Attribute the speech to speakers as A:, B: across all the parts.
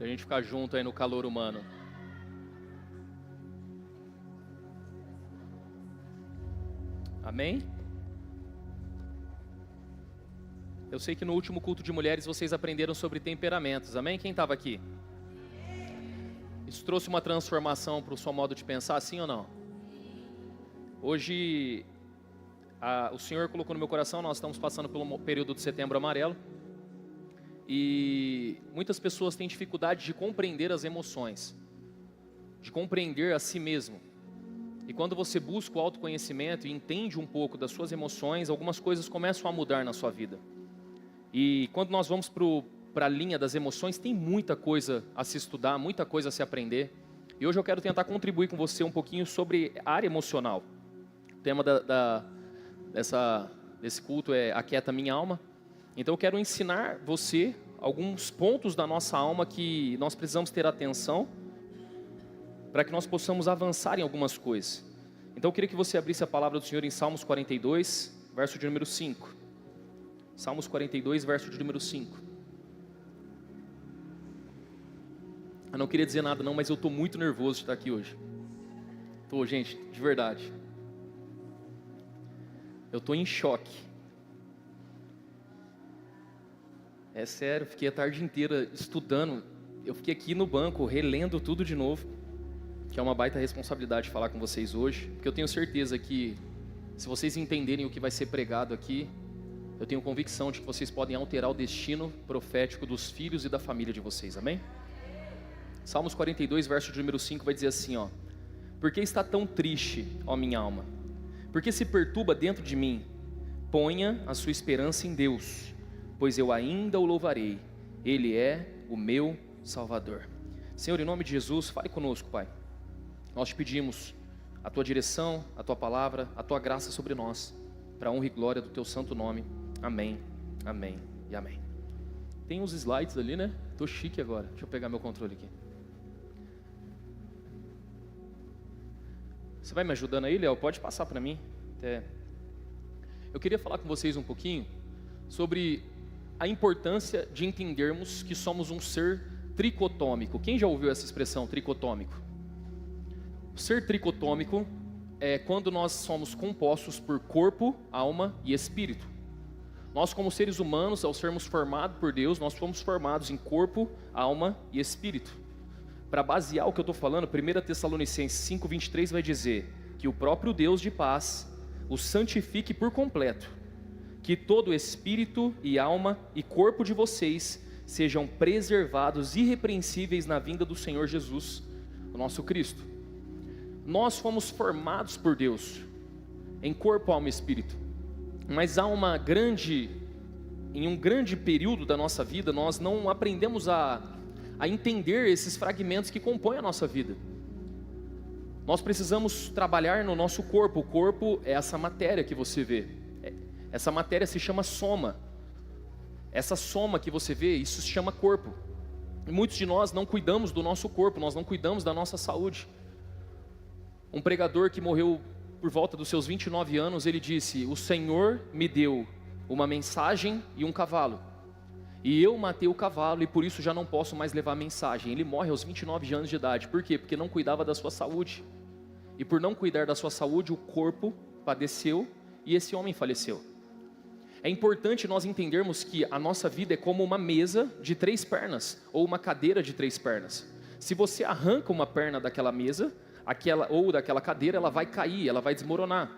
A: Pra gente ficar junto aí no calor humano. Amém? Eu sei que no último culto de mulheres vocês aprenderam sobre temperamentos. Amém? Quem estava aqui? Isso trouxe uma transformação para o seu modo de pensar, sim ou não? Hoje, o Senhor colocou no meu coração, nós estamos passando pelo período de Setembro Amarelo. E muitas pessoas têm dificuldade de compreender as emoções, de compreender a si mesmo. E quando você busca o autoconhecimento e entende um pouco das suas emoções, algumas coisas começam a mudar na sua vida. E quando nós vamos para a linha das emoções, tem muita coisa a se estudar, muita coisa a se aprender. E hoje eu quero tentar contribuir com você um pouquinho sobre a área emocional. O tema desse culto é Aquieta Minha Alma. Então eu quero ensinar você alguns pontos da nossa alma que nós precisamos ter atenção para que nós possamos avançar em algumas coisas. Então eu queria que você abrisse a palavra do Senhor em Salmos 42, verso de número 5. Salmos 42, verso de número 5. Eu não queria dizer nada não, mas eu estou muito nervoso de estar aqui hoje. Estou, gente, de verdade. Eu estou em choque. É sério, fiquei a tarde inteira estudando. Eu fiquei aqui no banco, relendo tudo de novo. Que é uma baita responsabilidade falar com vocês hoje. Porque eu tenho certeza que, se vocês entenderem o que vai ser pregado aqui, eu tenho convicção de que vocês podem alterar o destino profético dos filhos e da família de vocês, amém? Salmos 42, verso de número 5 vai dizer assim, ó: Por que está tão triste, ó minha alma? Por que se perturba dentro de mim? Ponha a sua esperança em Deus, pois eu ainda o louvarei. Ele é o meu Salvador. Senhor, em nome de Jesus, fale conosco, Pai. Nós te pedimos a tua direção, a tua palavra, a tua graça sobre nós, para a honra e glória do teu santo nome. Amém, amém e amém. Tem uns slides ali, né? Tô chique agora. Deixa eu pegar meu controle aqui. Você vai me ajudando aí, Léo? Pode passar para mim. Eu queria falar com vocês um pouquinho sobre a importância de entendermos que somos um ser tricotômico. Quem já ouviu essa expressão, tricotômico? O ser tricotômico é quando nós somos compostos por corpo, alma e espírito. Nós, como seres humanos, ao sermos formados por Deus, nós fomos formados em corpo, alma e espírito. Para basear o que eu estou falando, 1 Tessalonicenses 5:23 vai dizer que o próprio Deus de paz o santifique por completo, que todo espírito e alma e corpo de vocês sejam preservados irrepreensíveis na vinda do Senhor Jesus, o nosso Cristo. Nós fomos formados por Deus em corpo, alma e espírito, mas em um grande período da nossa vida, nós não aprendemos a entender esses fragmentos que compõem a nossa vida. Nós precisamos trabalhar no nosso corpo. O corpo é essa matéria que você vê. Essa matéria se chama soma. Essa soma que você vê, isso se chama corpo. E muitos de nós não cuidamos do nosso corpo, nós não cuidamos da nossa saúde. Um pregador que morreu por volta dos seus 29 anos, ele disse: o Senhor me deu uma mensagem e um cavalo, e eu matei o cavalo e por isso já não posso mais levar a mensagem. Ele morre aos 29 anos de idade. Por quê? Porque não cuidava da sua saúde. E por não cuidar da sua saúde, o corpo padeceu e esse homem faleceu. É importante nós entendermos que a nossa vida é como uma mesa de 3 pernas, ou uma cadeira de 3 pernas. Se você arranca uma perna daquela mesa, ou daquela cadeira, ela vai cair, ela vai desmoronar.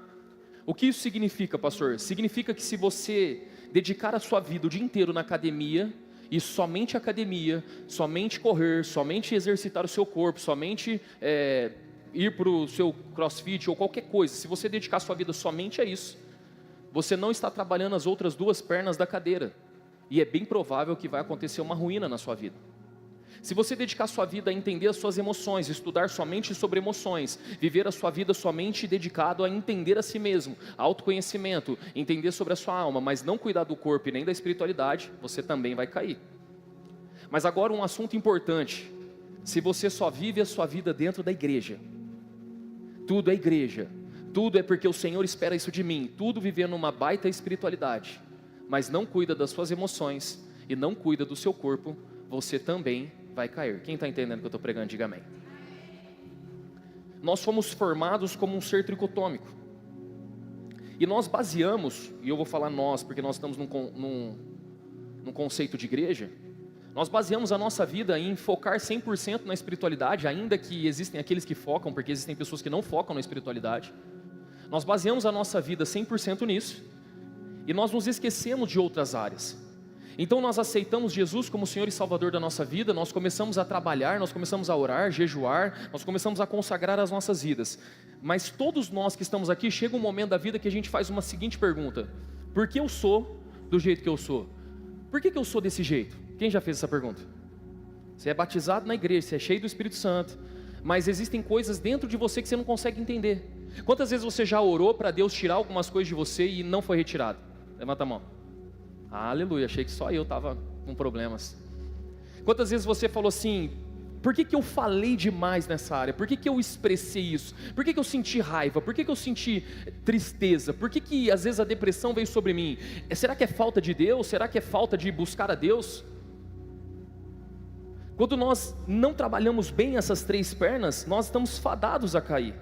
A: O que isso significa, pastor? Significa que se você dedicar a sua vida o dia inteiro na academia, e somente academia, somente correr, somente exercitar o seu corpo, somente ir para o seu crossfit ou qualquer coisa, se você dedicar a sua vida somente a isso, você não está trabalhando as outras 2 pernas da cadeira, e é bem provável que vai acontecer uma ruína na sua vida. Se você dedicar a sua vida a entender as suas emoções, estudar somente sobre emoções, viver a sua vida somente dedicado a entender a si mesmo, autoconhecimento, entender sobre a sua alma, mas não cuidar do corpo e nem da espiritualidade, você também vai cair. Mas agora um assunto importante: se você só vive a sua vida dentro da igreja, tudo é igreja, tudo é porque o Senhor espera isso de mim, tudo vivendo uma baita espiritualidade, mas não cuida das suas emoções e não cuida do seu corpo, você também vai cair. Quem está entendendo o que eu estou pregando, diga amém. Nós fomos formados como um ser tricotômico. E nós baseamos, e eu vou falar nós, porque nós estamos num conceito de igreja, nós baseamos a nossa vida em focar 100% na espiritualidade, ainda que existem aqueles que focam, porque existem pessoas que não focam na espiritualidade. Nós baseamos a nossa vida 100% nisso, e nós nos esquecemos de outras áreas. Então nós aceitamos Jesus como Senhor e Salvador da nossa vida, nós começamos a trabalhar, nós começamos a orar, jejuar, nós começamos a consagrar as nossas vidas. Mas todos nós que estamos aqui, chega um momento da vida que a gente faz uma seguinte pergunta: por que eu sou do jeito que eu sou? Por que eu sou desse jeito? Quem já fez essa pergunta? Você é batizado na igreja, você é cheio do Espírito Santo, mas existem coisas dentro de você que você não consegue entender. Quantas vezes você já orou para Deus tirar algumas coisas de você e não foi retirado? Levanta a mão. Aleluia, achei que só eu estava com problemas. Quantas vezes você falou assim: por que eu falei demais nessa área? Por que eu expressei isso? Por que eu senti raiva? Por que eu senti tristeza? Por que às vezes a depressão veio sobre mim? Será que é falta de Deus? Será que é falta de buscar a Deus? Quando nós não trabalhamos bem essas três pernas, nós estamos fadados a cair.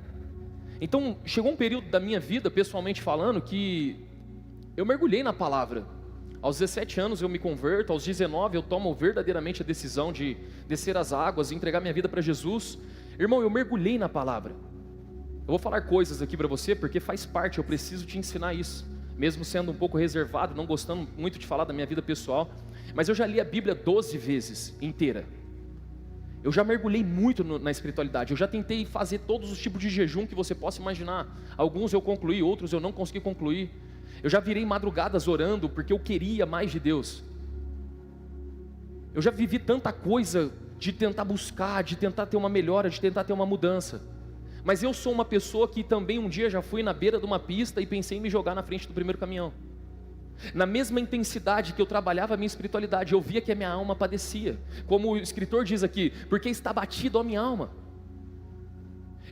A: Então chegou um período da minha vida, pessoalmente falando, que eu mergulhei na palavra. Aos 17 anos eu me converto, aos 19 eu tomo verdadeiramente a decisão de descer as águas e entregar minha vida para Jesus. Irmão, eu mergulhei na palavra. Eu vou falar coisas aqui para você porque faz parte, eu preciso te ensinar isso. Mesmo sendo um pouco reservado, não gostando muito de falar da minha vida pessoal, mas eu já li a Bíblia 12 vezes inteira. Eu já mergulhei muito na espiritualidade, eu já tentei fazer todos os tipos de jejum que você possa imaginar. Alguns eu concluí, outros eu não consegui concluir. Eu já virei madrugadas orando porque eu queria mais de Deus. Eu já vivi tanta coisa de tentar buscar, de tentar ter uma melhora, de tentar ter uma mudança. Mas eu sou uma pessoa que também um dia já fui na beira de uma pista e pensei em me jogar na frente do primeiro caminhão. Na mesma intensidade que eu trabalhava a minha espiritualidade, eu via que a minha alma padecia. Como o escritor diz aqui: porque está batido a minha alma.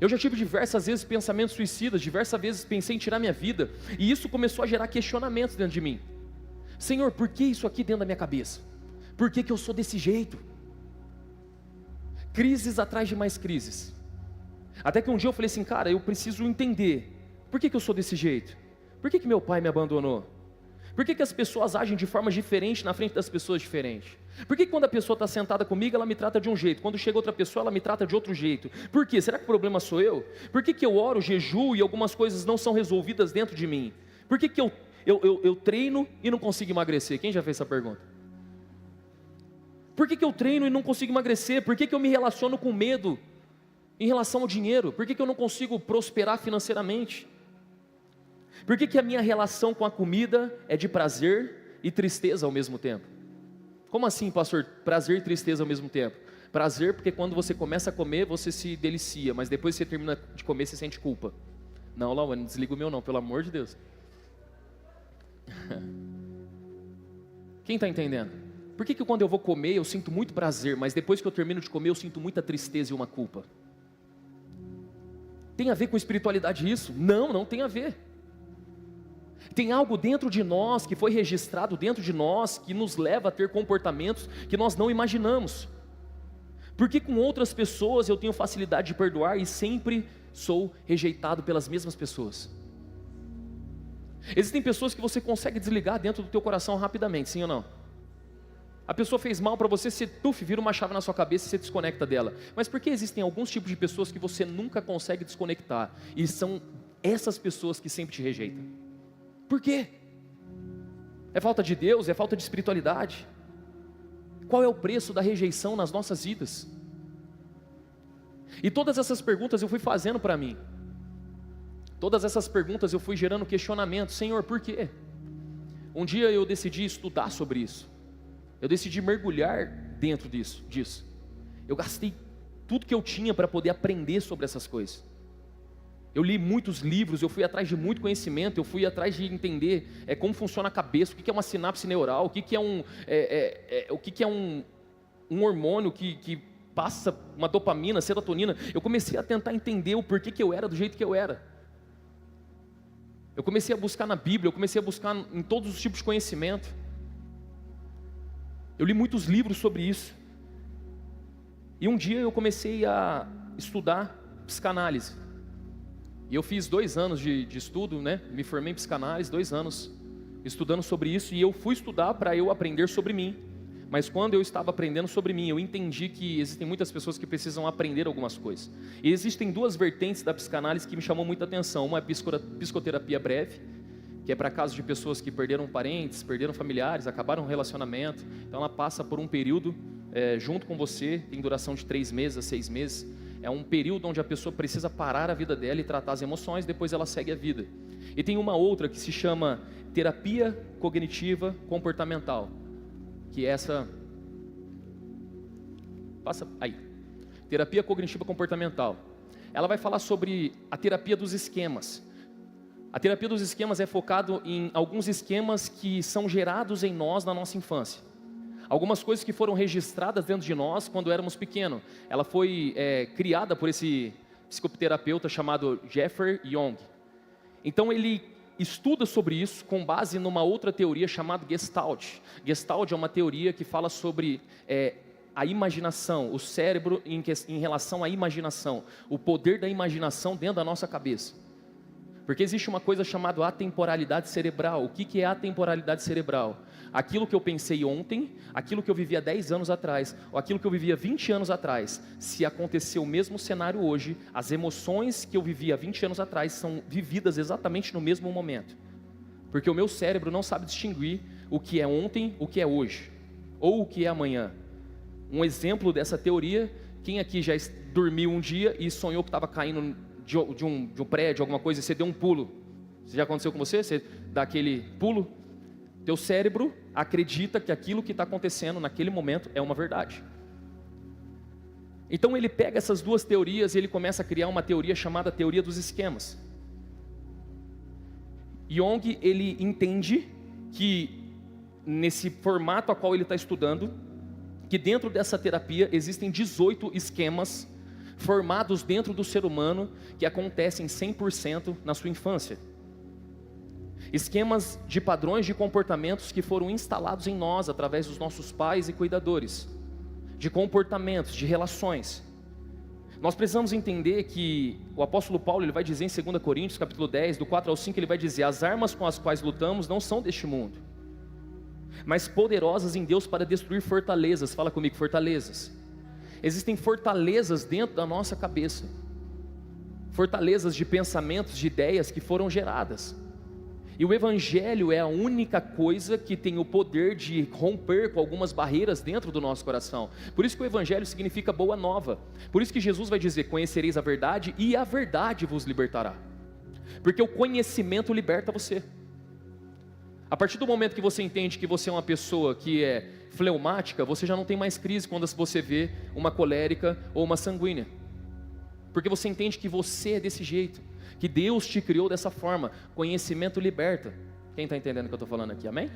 A: Eu já tive diversas vezes pensamentos suicidas, diversas vezes pensei em tirar minha vida, e isso começou a gerar questionamentos dentro de mim. Senhor, por que isso aqui dentro da minha cabeça? Por que eu sou desse jeito? Crises atrás de mais crises. Até que um dia eu falei assim: cara, eu preciso entender, por que eu sou desse jeito? Por que meu pai me abandonou? Por que as pessoas agem de forma diferente na frente das pessoas diferentes? Por que quando a pessoa está sentada comigo, ela me trata de um jeito? Quando chega outra pessoa, ela me trata de outro jeito? Por quê? Será que o problema sou eu? Por que eu oro, jejuo e algumas coisas não são resolvidas dentro de mim? Por que eu treino e não consigo emagrecer? Quem já fez essa pergunta? Por que eu treino e não consigo emagrecer? Por que eu me relaciono com medo em relação ao dinheiro? Por que eu não consigo prosperar financeiramente? Por que a minha relação com a comida é de prazer e tristeza ao mesmo tempo? Como assim, pastor? Prazer e tristeza ao mesmo tempo? Prazer porque quando você começa a comer, você se delicia, mas depois que você termina de comer, você sente culpa. Não, Laura, não desliga o meu não, pelo amor de Deus. Quem está entendendo? Por que quando eu vou comer, eu sinto muito prazer, mas depois que eu termino de comer, eu sinto muita tristeza e uma culpa? Tem a ver com espiritualidade isso? Não, não tem a ver. Tem algo dentro de nós, que foi registrado dentro de nós, que nos leva a ter comportamentos que nós não imaginamos. Porque com outras pessoas eu tenho facilidade de perdoar e sempre sou rejeitado pelas mesmas pessoas. Existem pessoas que você consegue desligar dentro do teu coração rapidamente, sim ou não? A pessoa fez mal para você, você vira uma chave na sua cabeça e você desconecta dela. Mas por que existem alguns tipos de pessoas que você nunca consegue desconectar? E são essas pessoas que sempre te rejeitam. Por quê? É falta de Deus? É falta de espiritualidade? Qual é o preço da rejeição nas nossas vidas? E todas essas perguntas eu fui fazendo para mim. Todas essas perguntas eu fui gerando questionamento. Senhor, por quê? Um dia eu decidi estudar sobre isso. Eu decidi mergulhar dentro disso. Eu gastei tudo que eu tinha para poder aprender sobre essas coisas. Eu li muitos livros, eu fui atrás de muito conhecimento, eu fui atrás de entender como funciona a cabeça, o que é uma sinapse neural, o que é um hormônio que passa uma dopamina, serotonina. Eu comecei a tentar entender o porquê que eu era do jeito que eu era. Eu comecei a buscar na Bíblia, eu comecei a buscar em todos os tipos de conhecimento. Eu li muitos livros sobre isso. E um dia eu comecei a estudar psicanálise. E eu fiz 2 anos de estudo, né? Me formei em psicanálise, 2 anos estudando sobre isso. E eu fui estudar para eu aprender sobre mim. Mas quando eu estava aprendendo sobre mim, eu entendi que existem muitas pessoas que precisam aprender algumas coisas. E existem 2 vertentes da psicanálise que me chamou muita atenção. Uma é a psicoterapia breve, que é para casos de pessoas que perderam parentes, perderam familiares, acabaram um relacionamento. Então ela passa por um período junto com você, tem duração de 3 meses a 6 meses. É um período onde a pessoa precisa parar a vida dela e tratar as emoções, depois ela segue a vida. E tem uma outra que se chama terapia cognitiva comportamental, que é essa... Passa aí. Terapia cognitiva comportamental. Ela vai falar sobre a terapia dos esquemas. A terapia dos esquemas é focado em alguns esquemas que são gerados em nós na nossa infância. Algumas coisas que foram registradas dentro de nós quando éramos pequenos. Ela foi criada por esse psicoterapeuta chamado Jeffrey Young. Então ele estuda sobre isso com base numa outra teoria chamada Gestalt. Gestalt é uma teoria que fala sobre a imaginação, o cérebro em relação à imaginação, o poder da imaginação dentro da nossa cabeça. Porque existe uma coisa chamada atemporalidade cerebral. O que é atemporalidade cerebral? Aquilo que eu pensei ontem, aquilo que eu vivia 10 anos atrás, ou aquilo que eu vivia 20 anos atrás, se acontecer o mesmo cenário hoje, as emoções que eu vivia 20 anos atrás são vividas exatamente no mesmo momento. Porque o meu cérebro não sabe distinguir o que é ontem, o que é hoje, ou o que é amanhã. Um exemplo dessa teoria, quem aqui já dormiu um dia e sonhou que estava caindo de um prédio, alguma coisa, e você deu um pulo? Isso já aconteceu com você? Você dá aquele pulo? Teu cérebro acredita que aquilo que está acontecendo naquele momento é uma verdade. Então ele pega essas 2 teorias e ele começa a criar uma teoria chamada teoria dos esquemas. Jung, ele entende que nesse formato a qual ele está estudando, que dentro dessa terapia existem 18 esquemas formados dentro do ser humano que acontecem 100% na sua infância. Esquemas de padrões de comportamentos que foram instalados em nós através dos nossos pais e cuidadores, de comportamentos, de relações. Nós precisamos entender que o apóstolo Paulo ele vai dizer em 2 Coríntios capítulo 10, do 4 ao 5, ele vai dizer: as armas com as quais lutamos não são deste mundo, mas poderosas em Deus para destruir fortalezas. Fala comigo, fortalezas. Existem fortalezas dentro da nossa cabeça, fortalezas de pensamentos, de ideias que foram geradas. E o Evangelho é a única coisa que tem o poder de romper com algumas barreiras dentro do nosso coração. Por isso que o Evangelho significa boa nova. Por isso que Jesus vai dizer: conhecereis a verdade e a verdade vos libertará. Porque o conhecimento liberta você. A partir do momento que você entende que você é uma pessoa que é fleumática, você já não tem mais crise quando você vê uma colérica ou uma sanguínea. Porque você entende que você é desse jeito, que Deus te criou dessa forma. Conhecimento liberta. Quem está entendendo o que eu estou falando aqui, amém?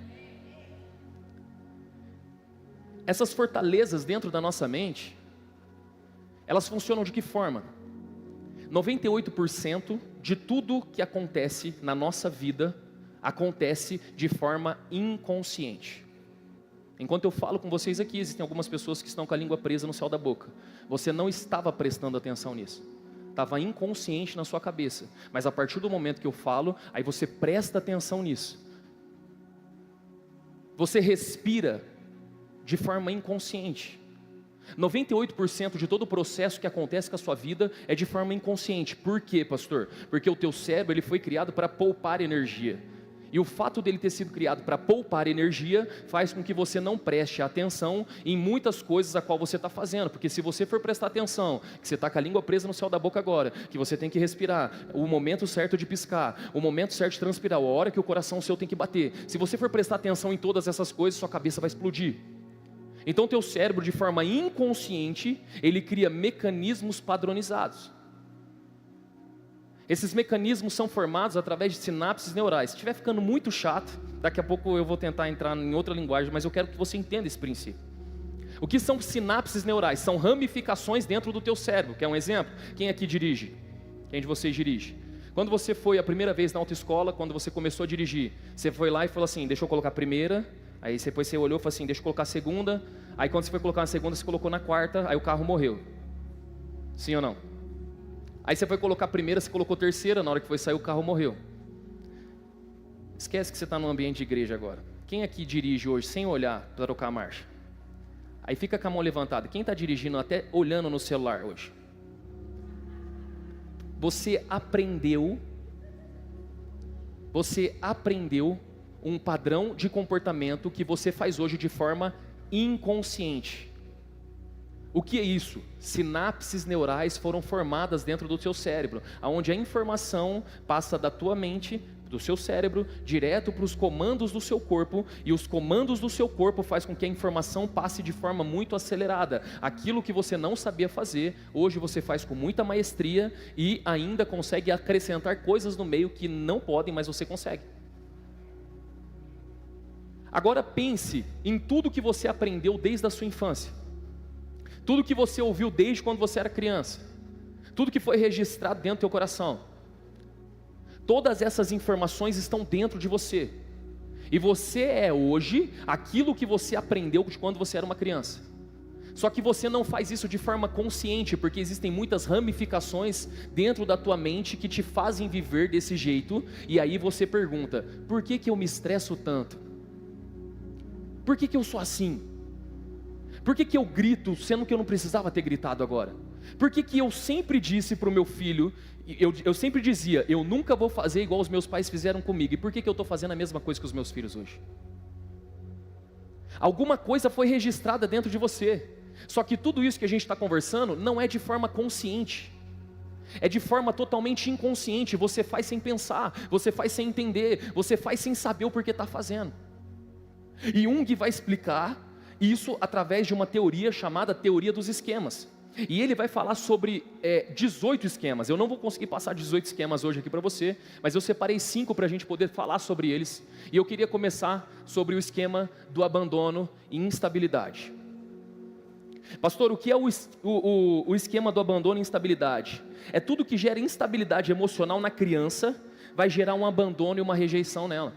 A: Essas fortalezas dentro da nossa mente, elas funcionam de que forma? 98% de tudo que acontece na nossa vida acontece de forma inconsciente. Enquanto eu falo com vocês aqui, existem algumas pessoas que estão com a língua presa no céu da boca. Você não estava prestando atenção nisso. Estava inconsciente na sua cabeça. Mas a partir do momento que eu falo, aí você presta atenção nisso. Você respira de forma inconsciente. 98% de todo o processo que acontece com a sua vida é de forma inconsciente. Por quê, pastor? Porque o teu cérebro ele foi criado para poupar energia. E o fato dele ter sido criado para poupar energia faz com que você não preste atenção em muitas coisas a qual você está fazendo. Porque se você for prestar atenção, que você está com a língua presa no céu da boca agora, que você tem que respirar, o momento certo de piscar, o momento certo de transpirar, a hora que o coração seu tem que bater. Se você for prestar atenção em todas essas coisas, sua cabeça vai explodir. Então teu cérebro, de forma inconsciente, ele cria mecanismos padronizados. Esses mecanismos são formados através de sinapses neurais. Se estiver ficando muito chato, daqui a pouco eu vou tentar entrar em outra linguagem, mas eu quero que você entenda esse princípio. O que são sinapses neurais? São ramificações dentro do teu cérebro. Quer um exemplo? Quem aqui dirige? Quem de vocês dirige? Quando você foi a primeira vez na autoescola, quando você começou a dirigir, você foi lá e falou assim: deixa eu colocar a primeira, Aí depois você olhou e falou assim, deixa eu colocar a segunda. Aí quando você foi colocar na segunda, você colocou na quarta, aí o carro morreu. Sim ou não? Aí você foi colocar a primeira, você colocou a terceira, na hora que foi sair o carro morreu. Esquece que você está no ambiente de igreja agora. Quem aqui dirige hoje sem olhar para trocar a marcha? Aí fica com a mão levantada. Quem está dirigindo até olhando no celular hoje? Você aprendeu um padrão de comportamento que você faz hoje de forma inconsciente. O que é isso? Sinapses neurais foram formadas dentro do seu cérebro, onde a informação passa da tua mente, do seu cérebro, direto para os comandos do seu corpo, e os comandos do seu corpo faz com que a informação passe de forma muito acelerada. Aquilo que você não sabia fazer, hoje você faz com muita maestria e ainda consegue acrescentar coisas no meio que não podem, mas você consegue. Agora pense em tudo que você aprendeu desde a sua infância. Tudo que você ouviu desde quando você era criança. Tudo que foi registrado dentro do teu coração. Todas essas informações estão dentro de você. E você é hoje aquilo que você aprendeu de quando você era uma criança. Só que você não faz isso de forma consciente, porque existem muitas ramificações dentro da tua mente que te fazem viver desse jeito. E aí você pergunta, por que eu me estresso tanto? Por que eu sou assim? Por que eu grito, sendo que eu não precisava ter gritado agora? Por que eu sempre disse para o meu filho, eu sempre dizia, eu nunca vou fazer igual os meus pais fizeram comigo. E por que eu estou fazendo a mesma coisa que os meus filhos hoje? Alguma coisa foi registrada dentro de você. Só que tudo isso que a gente está conversando não é de forma consciente. É de forma totalmente inconsciente. Você faz sem pensar, você faz sem entender, você faz sem saber o porquê está fazendo. E Jung vai explicar isso através de uma teoria chamada teoria dos esquemas. E ele vai falar sobre 18 esquemas. Eu não vou conseguir passar 18 esquemas hoje aqui para você, mas eu separei 5 para a gente poder falar sobre eles. E eu queria começar sobre o esquema do abandono e instabilidade. Pastor, o que é o esquema do abandono e instabilidade? É tudo que gera instabilidade emocional na criança, vai gerar um abandono e uma rejeição nela.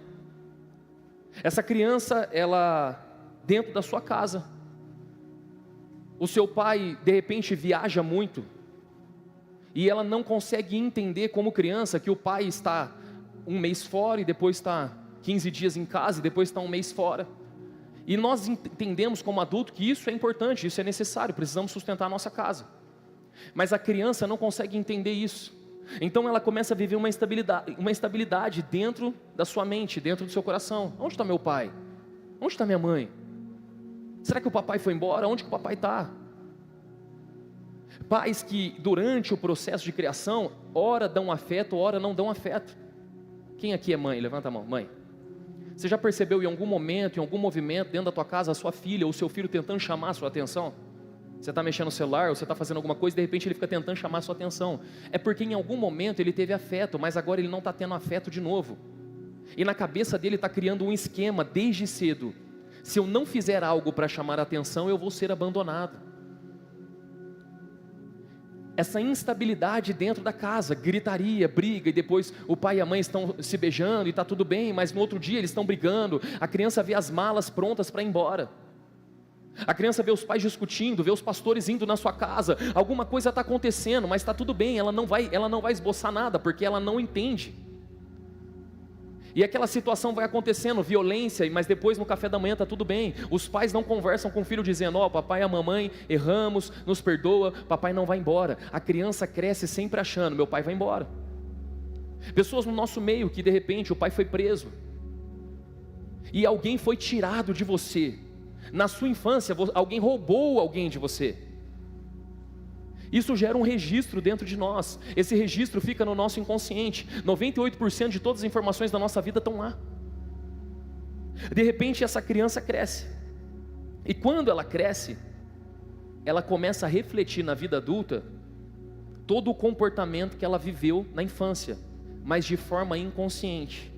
A: Essa criança, ela... dentro da sua casa, o seu pai de repente viaja muito, e ela não consegue entender como criança, que o pai está um mês fora, e depois está 15 dias em casa, e depois está um mês fora, e nós entendemos como adulto que isso é importante, isso é necessário, precisamos sustentar a nossa casa, mas a criança não consegue entender isso, então ela começa a viver uma instabilidade dentro da sua mente, dentro do seu coração. Onde está meu pai? Onde está minha mãe? Será que o papai foi embora? Onde que o papai está? Pais que durante o processo de criação, ora dão afeto, ora não dão afeto. Quem aqui é mãe? Levanta a mão. Mãe, você já percebeu em algum momento, em algum movimento dentro da tua casa, a sua filha ou o seu filho tentando chamar a sua atenção? Você está mexendo no celular, ou você está fazendo alguma coisa, e de repente ele fica tentando chamar a sua atenção. É porque em algum momento ele teve afeto, mas agora ele não está tendo afeto de novo. E na cabeça dele está criando um esquema desde cedo. Se eu não fizer algo para chamar a atenção, eu vou ser abandonado. Essa instabilidade dentro da casa, gritaria, briga, e depois o pai e a mãe estão se beijando e está tudo bem, mas no outro dia eles estão brigando, a criança vê as malas prontas para ir embora. A criança vê os pais discutindo, vê os pastores indo na sua casa, alguma coisa está acontecendo, mas está tudo bem, ela não vai esboçar nada, porque ela não entende. E aquela situação vai acontecendo, violência, mas depois no café da manhã está tudo bem. Os pais não conversam com o filho dizendo, papai e a mamãe erramos, nos perdoa, papai não vai embora. A criança cresce sempre achando, meu pai vai embora. Pessoas no nosso meio que de repente o pai foi preso, e alguém foi tirado de você. Na sua infância, alguém roubou alguém de você. Isso gera um registro dentro de nós. Esse registro fica no nosso inconsciente. 98% de todas as informações da nossa vida estão lá. De repente essa criança cresce. E quando ela cresce, ela começa a refletir na vida adulta todo o comportamento que ela viveu na infância, mas de forma inconsciente.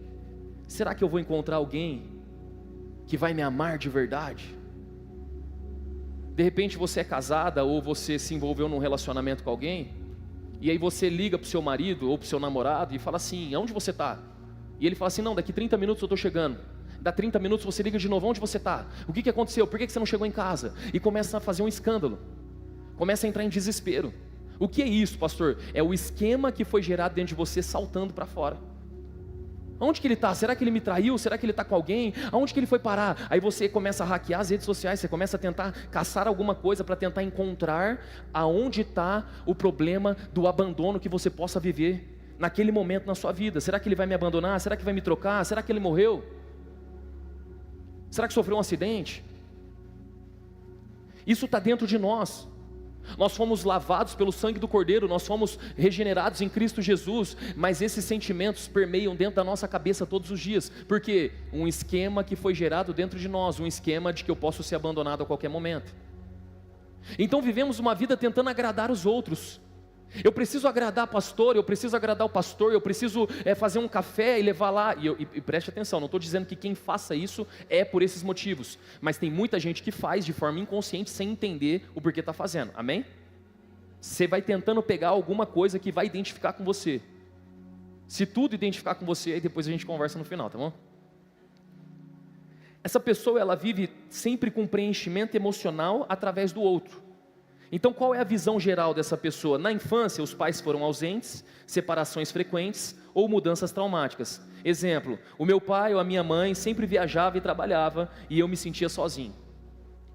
A: Será que eu vou encontrar alguém que vai me amar de verdade? De repente você é casada ou você se envolveu num relacionamento com alguém, e aí você liga para o seu marido ou para o seu namorado e fala assim, aonde você está? E ele fala assim, não, daqui 30 minutos eu estou chegando. dá 30 minutos, você liga de novo, onde você está? O que aconteceu? Por que você não chegou em casa? E começa a fazer um escândalo, começa a entrar em desespero. O que é isso, pastor? É o esquema que foi gerado dentro de você saltando para fora. Onde que ele está? Será que ele me traiu? Será que ele está com alguém? Aonde que ele foi parar? Aí você começa a hackear as redes sociais, você começa a tentar caçar alguma coisa para tentar encontrar aonde está o problema do abandono que você possa viver naquele momento na sua vida. Será que ele vai me abandonar? Será que vai me trocar? Será que ele morreu? Será que sofreu um acidente? Isso está dentro de nós. Nós fomos lavados pelo sangue do Cordeiro, nós fomos regenerados em Cristo Jesus, mas esses sentimentos permeiam dentro da nossa cabeça todos os dias, porque um esquema que foi gerado dentro de nós, um esquema de que eu posso ser abandonado a qualquer momento. Então vivemos uma vida tentando agradar os outros. Eu preciso agradar pastor, eu preciso agradar o pastor, eu preciso fazer um café e levar lá, e preste atenção, não estou dizendo que quem faça isso é por esses motivos, mas tem muita gente que faz de forma inconsciente, sem entender o porquê está fazendo, amém? Você vai tentando pegar alguma coisa que vai identificar com você. Se tudo identificar com você, aí depois a gente conversa no final, tá bom? Essa pessoa, ela vive sempre com preenchimento emocional através do outro. Então qual é a visão geral dessa pessoa? Na infância os pais foram ausentes, separações frequentes ou mudanças traumáticas. Exemplo, o meu pai ou a minha mãe sempre viajava e trabalhava e eu me sentia sozinho.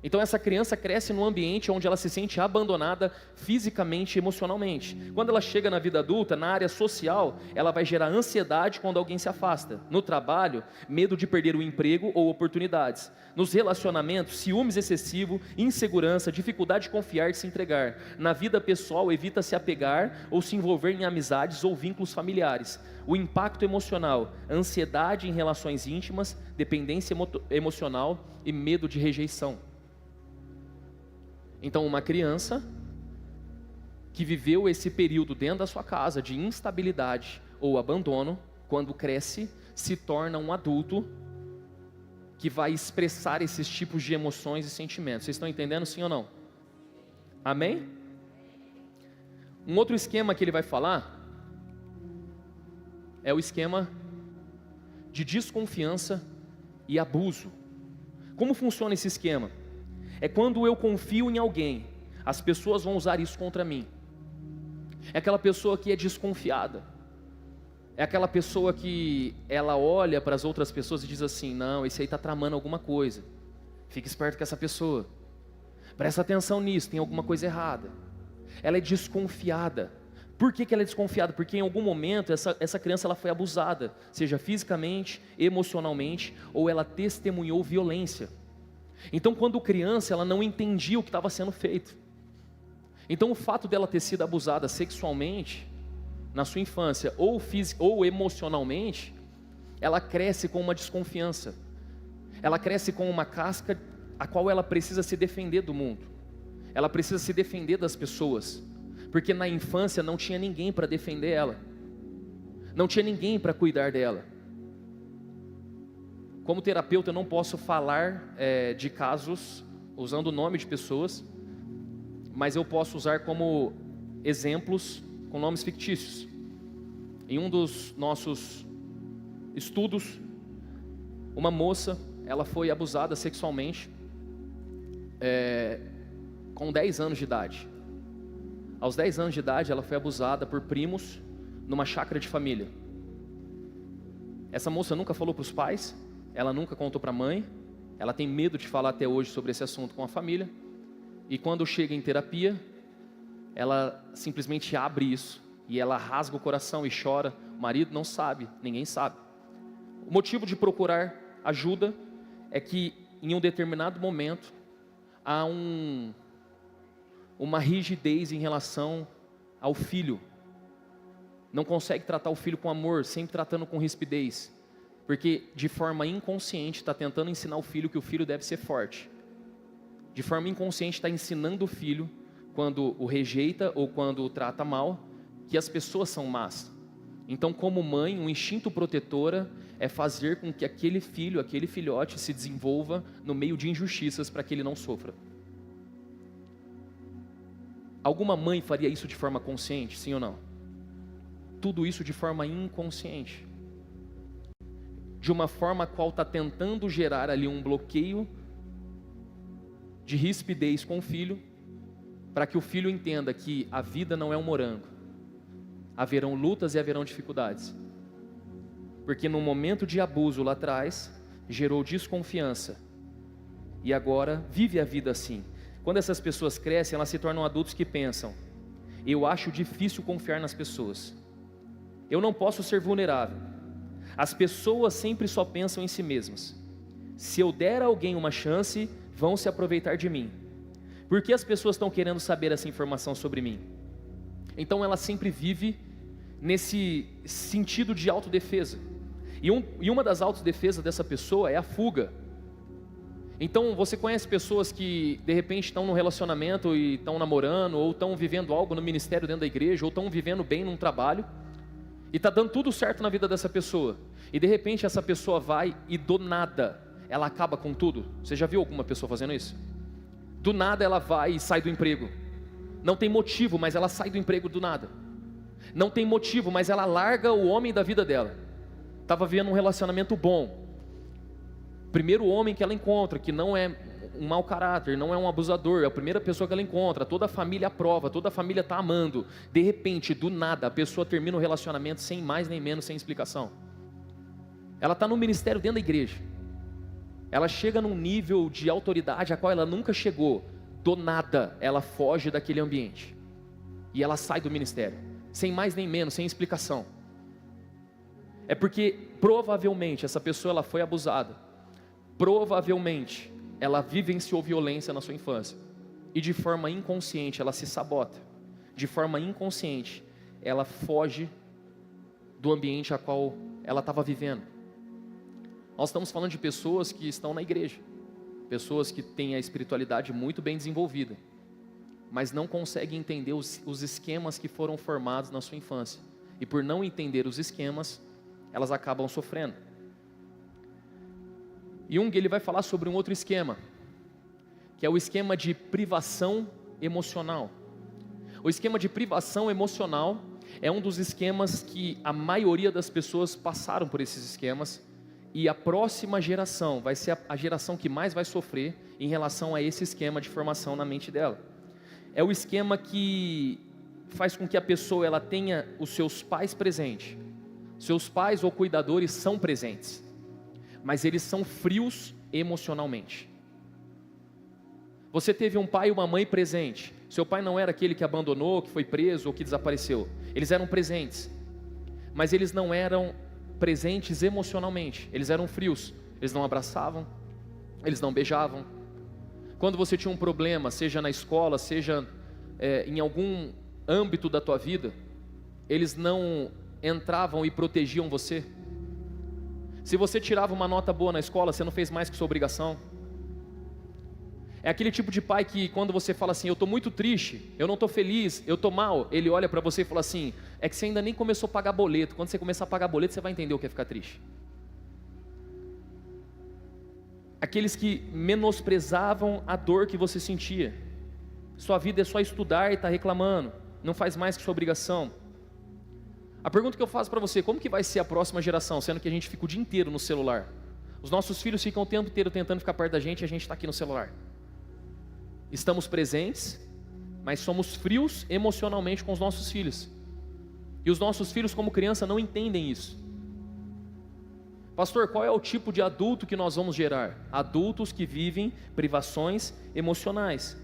A: Então essa criança cresce num ambiente onde ela se sente abandonada fisicamente e emocionalmente. Quando ela chega na vida adulta, na área social, ela vai gerar ansiedade quando alguém se afasta. No trabalho, medo de perder o emprego ou oportunidades. Nos relacionamentos, ciúmes excessivo, insegurança, dificuldade de confiar e se entregar. Na vida pessoal, evita se apegar ou se envolver em amizades ou vínculos familiares. O impacto emocional, ansiedade em relações íntimas, dependência emocional e medo de rejeição. Então uma criança que viveu esse período dentro da sua casa de instabilidade ou abandono, quando cresce, se torna um adulto que vai expressar esses tipos de emoções e sentimentos. Vocês estão entendendo, sim ou não? Amém? Um outro esquema que ele vai falar é o esquema de desconfiança e abuso. Como funciona esse esquema? É quando eu confio em alguém, as pessoas vão usar isso contra mim. É aquela pessoa que é desconfiada. É aquela pessoa que ela olha para as outras pessoas e diz assim: não, esse aí está tramando alguma coisa. Fique esperto com essa pessoa. Presta atenção nisso, tem alguma coisa errada. Ela é desconfiada. Por que ela é desconfiada? Porque em algum momento essa criança ela foi abusada, seja fisicamente, emocionalmente, ou ela testemunhou violência. Então quando criança ela não entendia o que estava sendo feito. Então o fato dela ter sido abusada sexualmente na sua infância ou emocionalmente, ela cresce com uma desconfiança. Ela cresce com uma casca a qual ela precisa se defender do mundo. Ela precisa se defender das pessoas, porque na infância não tinha ninguém para defender ela. Não tinha ninguém para cuidar dela. Como terapeuta eu não posso falar de casos usando o nome de pessoas, mas eu posso usar como exemplos com nomes fictícios. Em um dos nossos estudos, uma moça, ela foi abusada sexualmente com 10 anos de idade. Aos 10 anos de idade ela foi abusada por primos numa chácara de família. Essa moça nunca falou para os pais, ela nunca contou para a mãe, ela tem medo de falar até hoje sobre esse assunto com a família, e quando chega em terapia, ela simplesmente abre isso, e ela rasga o coração e chora. O marido não sabe, ninguém sabe. O motivo de procurar ajuda é que em um determinado momento, há uma rigidez em relação ao filho. Não consegue tratar o filho com amor, sempre tratando com rispidez. Porque de forma inconsciente está tentando ensinar o filho que o filho deve ser forte. De forma inconsciente está ensinando o filho, quando o rejeita ou quando o trata mal, que as pessoas são más. Então como mãe, um instinto protetora é fazer com que aquele filho, aquele filhote se desenvolva no meio de injustiças para que ele não sofra. Alguma mãe faria isso de forma consciente, sim ou não? Tudo isso de forma inconsciente. de uma forma a qual está tentando gerar ali um bloqueio de rispidez com o filho, para que o filho entenda que a vida não é um morango, haverão lutas e haverão dificuldades, porque no momento de abuso lá atrás, gerou desconfiança, e agora vive a vida assim. Quando essas pessoas crescem, elas se tornam adultos que pensam: eu acho difícil confiar nas pessoas, eu não posso ser vulnerável, as pessoas sempre só pensam em si mesmas, se eu der a alguém uma chance, vão se aproveitar de mim, por que as pessoas estão querendo saber essa informação sobre mim? Então ela sempre vive nesse sentido de autodefesa, e uma das autodefesas dessa pessoa é a fuga. Então você conhece pessoas que de repente estão num relacionamento e estão namorando, ou estão vivendo algo no ministério dentro da igreja, ou estão vivendo bem num trabalho, e está dando tudo certo na vida dessa pessoa, e de repente essa pessoa vai e do nada ela acaba com tudo. Você já viu alguma pessoa fazendo isso? Do nada ela vai e sai do emprego, não tem motivo, mas ela sai do emprego do nada, não tem motivo, mas ela larga o homem da vida dela, estava vivendo um relacionamento bom, primeiro homem que ela encontra, que não é um mau caráter, não é um abusador, é a primeira pessoa que ela encontra, toda a família aprova, toda a família está amando, de repente, do nada, a pessoa termina o relacionamento sem mais nem menos, sem explicação. Ela está no ministério dentro da igreja, ela chega num nível de autoridade a qual ela nunca chegou, do nada ela foge daquele ambiente, e ela sai do ministério, sem mais nem menos, sem explicação. É porque provavelmente essa pessoa ela foi abusada, provavelmente ela vivenciou violência na sua infância, e de forma inconsciente ela se sabota, de forma inconsciente ela foge do ambiente a qual ela estava vivendo. Nós estamos falando de pessoas que estão na igreja, pessoas que têm a espiritualidade muito bem desenvolvida, mas não conseguem entender os esquemas que foram formados na sua infância, e por não entender os esquemas, elas acabam sofrendo. Jung ele vai falar sobre um outro esquema, que é o esquema de privação emocional. O esquema de privação emocional é um dos esquemas que a maioria das pessoas passaram por esses esquemas, e a próxima geração vai ser a geração que mais vai sofrer em relação a esse esquema de formação na mente dela. É o esquema que faz com que a pessoa ela tenha os seus pais presentes. Seus pais ou cuidadores são presentes, mas eles são frios emocionalmente. Você teve um pai e uma mãe presente. Seu pai não era aquele que abandonou, que foi preso ou que desapareceu. Eles eram presentes, mas eles não eram presentes emocionalmente. Eles eram frios. Eles não abraçavam, eles não beijavam. Quando você tinha um problema, seja na escola, seja em algum âmbito da tua vida, eles não entravam e protegiam você. Se você tirava uma nota boa na escola, você não fez mais que sua obrigação. É aquele tipo de pai que quando você fala assim: eu estou muito triste, eu não estou feliz, eu estou mal, ele olha para você e fala assim: é que você ainda nem começou a pagar boleto, quando você começar a pagar boleto você vai entender o que é ficar triste. Aqueles que menosprezavam a dor que você sentia. Sua vida é só estudar e está reclamando, não faz mais que sua obrigação. A pergunta que eu faço para você: como que vai ser a próxima geração, sendo que a gente fica o dia inteiro no celular? Os nossos filhos ficam o tempo inteiro tentando ficar perto da gente e a gente está aqui no celular. Estamos presentes, mas somos frios emocionalmente com os nossos filhos. E os nossos filhos como criança não entendem isso. Pastor, qual é o tipo de adulto que nós vamos gerar? Adultos que vivem privações emocionais.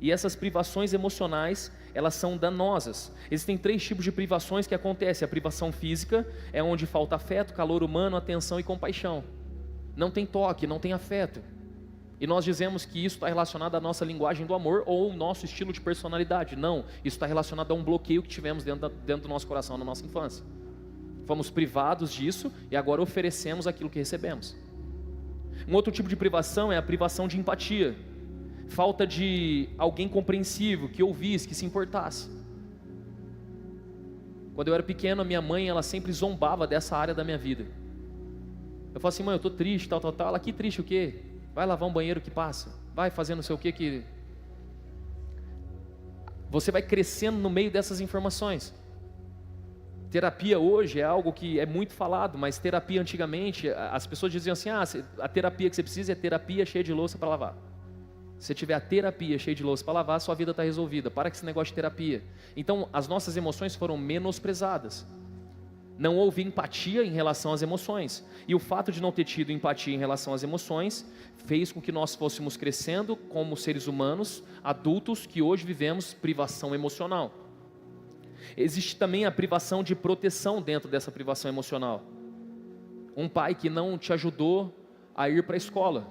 A: E essas privações emocionais, elas são danosas. Existem 3 tipos de privações que acontecem. A privação física é onde falta afeto, calor humano, atenção e compaixão. Não tem toque, não tem afeto. E nós dizemos que isso está relacionado à nossa linguagem do amor ou ao nosso estilo de personalidade. Não, isso está relacionado a um bloqueio que tivemos dentro do nosso coração na nossa infância. Fomos privados disso e agora oferecemos aquilo que recebemos. Um outro tipo de privação é a privação de empatia. Falta de alguém compreensivo, que ouvisse, que se importasse. Quando eu era pequeno, a minha mãe, ela sempre zombava dessa área da minha vida. Eu falo assim: mãe, eu estou triste, tal. Ela: que triste o quê? Vai lavar um banheiro que passa, vai fazer não sei o que. Você vai crescendo no meio dessas informações. Terapia hoje é algo que é muito falado, mas terapia antigamente, as pessoas diziam assim, a terapia que você precisa é terapia cheia de louça para lavar. Se você tiver a terapia cheia de louça para lavar, sua vida está resolvida. Para com esse negócio de terapia. Então, as nossas emoções foram menosprezadas. Não houve empatia em relação às emoções. E o fato de não ter tido empatia em relação às emoções fez com que nós fôssemos crescendo como seres humanos, adultos, que hoje vivemos privação emocional. Existe também a privação de proteção dentro dessa privação emocional. Um pai que não te ajudou a ir para a escola.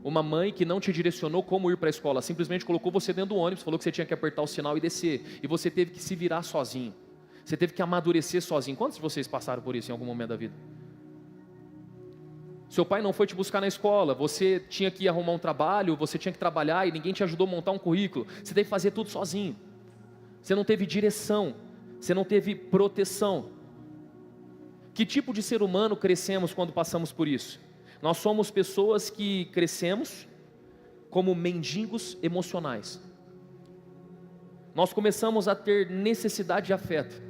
A: Uma mãe que não te direcionou como ir para a escola. Simplesmente colocou você dentro do ônibus, falou que você tinha que apertar o sinal e descer. E você teve que se virar sozinho. Você teve que amadurecer sozinho. Quantos de vocês passaram por isso em algum momento da vida? Seu pai não foi te buscar na escola, você tinha que arrumar um trabalho, você tinha que trabalhar e ninguém te ajudou a montar um currículo. Você teve que fazer tudo sozinho. Você não teve direção, você não teve proteção. Que tipo de ser humano crescemos quando passamos por isso? Nós somos pessoas que crescemos como mendigos emocionais. Nós começamos a ter necessidade de afeto.